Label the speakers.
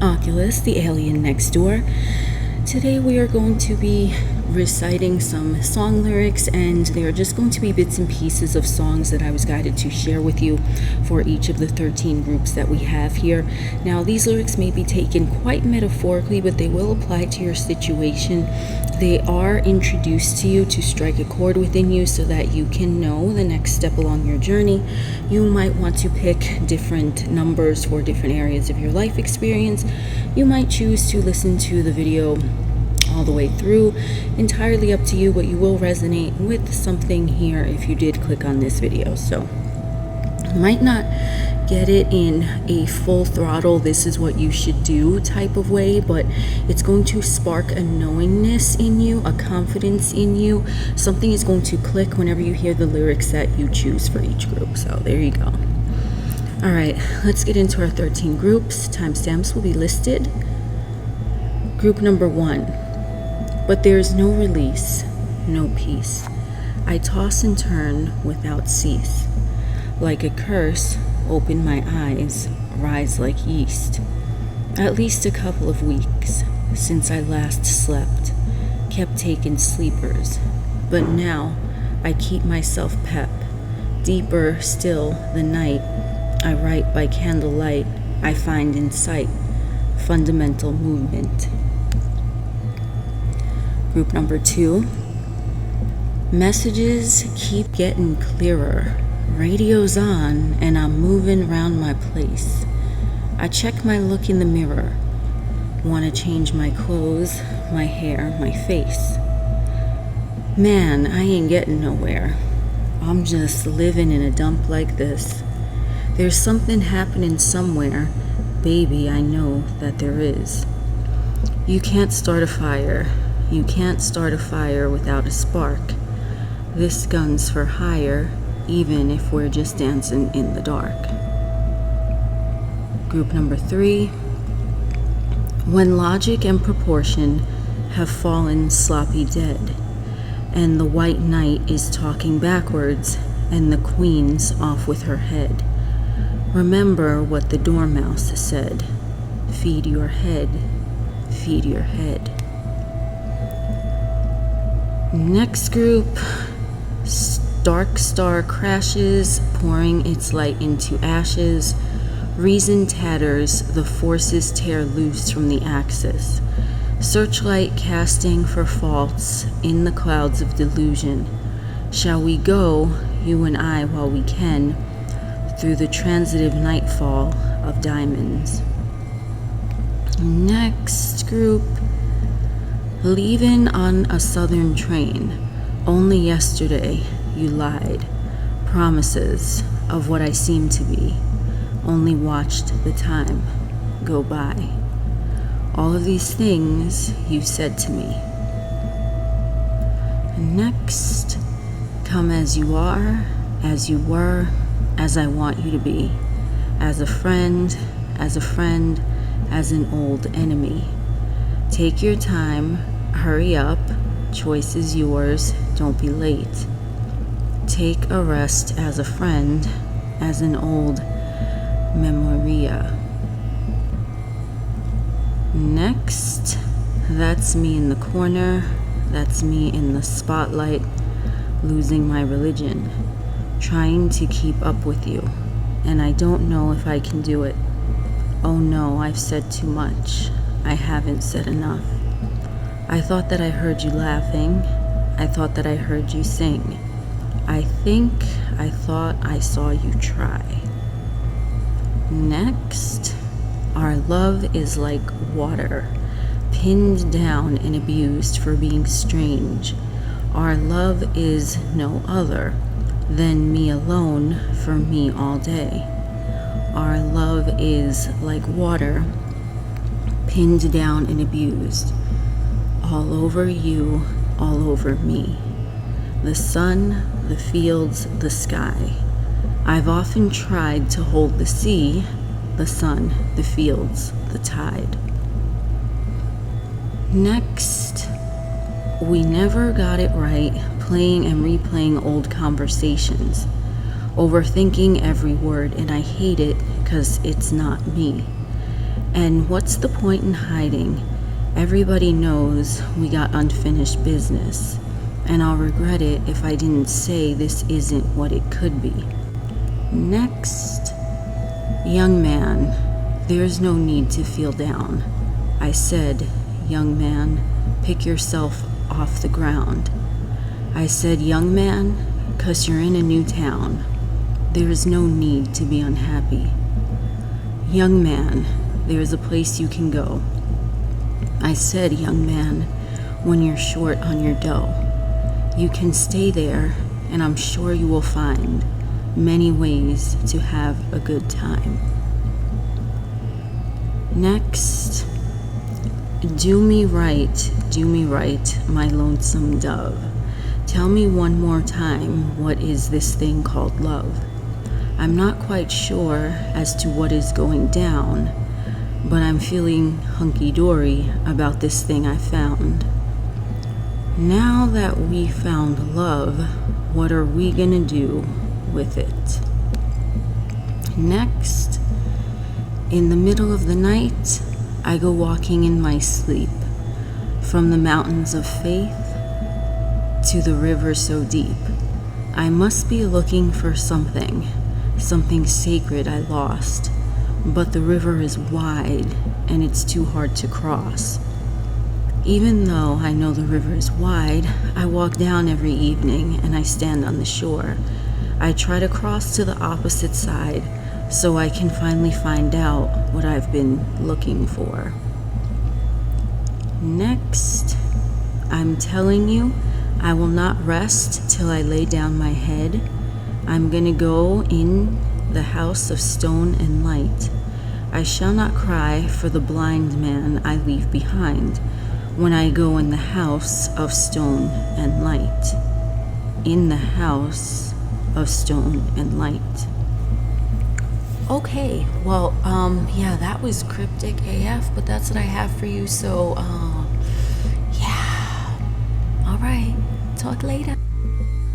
Speaker 1: Oculus, the alien next door. Today we are going to be reciting some song lyrics, and they are just going to be bits and pieces of songs that I was guided to share with you for each of the 13 groups that we have here. Now, these lyrics may be taken quite metaphorically, but they will apply to your situation. They are introduced to you to strike a chord within you so that you can know the next step along your journey. You might want to pick different numbers for different areas of your life experience. You might choose to listen to the video all the way through. Entirely up to you, but you will resonate with something here if you did click on this video. So you might not get it in a full throttle, this is what you should do type of way, but it's going to spark a knowingness in you, a confidence in you. Something is going to click whenever you hear the lyrics that you choose for each group. So there you go. All right, let's get into our 13 groups. Timestamps will be listed. Group number 1. But there is no release, no peace. I toss and turn without cease. Like a curse, open my eyes, rise like yeast. At least a couple of weeks since I last slept, kept taking sleepers. But now I keep myself pep. Deeper still the night, I write by candlelight. I find in sight fundamental movement. Group number 2. Messages keep getting clearer. Radio's on and I'm moving around my place. I check my look in the mirror. Want to change my clothes, my hair, my face. Man, I ain't getting nowhere. I'm just living in a dump like this. There's something happening somewhere. Baby, I know that there is. You can't start a fire. You can't start a fire without a spark. This gun's for hire, even if we're just dancing in the dark. Group number 3. When logic and proportion have fallen sloppy dead, and the white knight is talking backwards, and the queen's off with her head. Remember what the dormouse said. Feed your head, feed your head. Next group, dark star crashes, pouring its light into ashes. Reason tatters, the forces tear loose from the axis. Searchlight casting for faults in the clouds of delusion. Shall we go, you and I, while we can, through the transitive nightfall of diamonds? Next group, leaving on a southern train. Only yesterday you lied. Promises of what I seem to be. Only watched the time go by. All of these things you said to me. Next, come as you are, as you were, as I want you to be. As a friend, as an old enemy. Take your time. Hurry up, choice is yours, don't be late. Take a rest as a friend, as an old memoria. Next, that's me in the corner, that's me in the spotlight, losing my religion, trying to keep up with you, and I don't know if I can do it. Oh no, I've said too much, I haven't said enough. I thought that I heard you laughing. I thought that I heard you sing. I thought I saw you try. Next, our love is like water, pinned down and abused for being strange. Our love is no other than me alone for me all day. Our love is like water, pinned down and abused. All over you, all over me. The sun, the fields, the sky. I've often tried to hold the sea, the sun, the fields, the tide. Next, we never got it right, playing and replaying old conversations. Overthinking every word, and I hate it because it's not me. And what's the point in hiding? Everybody knows we got unfinished business, and I'll regret it if I didn't say this isn't what it could be. Next, young man, there's no need to feel down. I said, young man, pick yourself off the ground. I said, young man, 'cause you're in a new town. There is no need to be unhappy. Young man, there is a place you can go. I said, young man, when you're short on your dough. You can stay there, and I'm sure you will find many ways to have a good time. Next, do me right, my lonesome dove. Tell me one more time, what is this thing called love? I'm not quite sure as to what is going down, but I'm feeling hunky-dory about this thing I found. Now that we found love, what are we gonna do with it? Next, in the middle of the night, I go walking in my sleep, from the mountains of faith to the river so deep. I must be looking for something sacred I lost, but the river is wide and it's too hard to cross. Even though I know the river is wide, I walk down every evening and I stand on the shore. I try to cross to the opposite side so I can finally find out what I've been looking for. Next, I'm telling you, I will not rest till I lay down my head. I'm gonna go in the house of stone and light. I shall not cry for the blind man I leave behind when I go in the house of stone and light. In the house of stone and light. Okay, well, yeah, that was cryptic AF, but that's what I have for you, so, yeah. All right, talk later.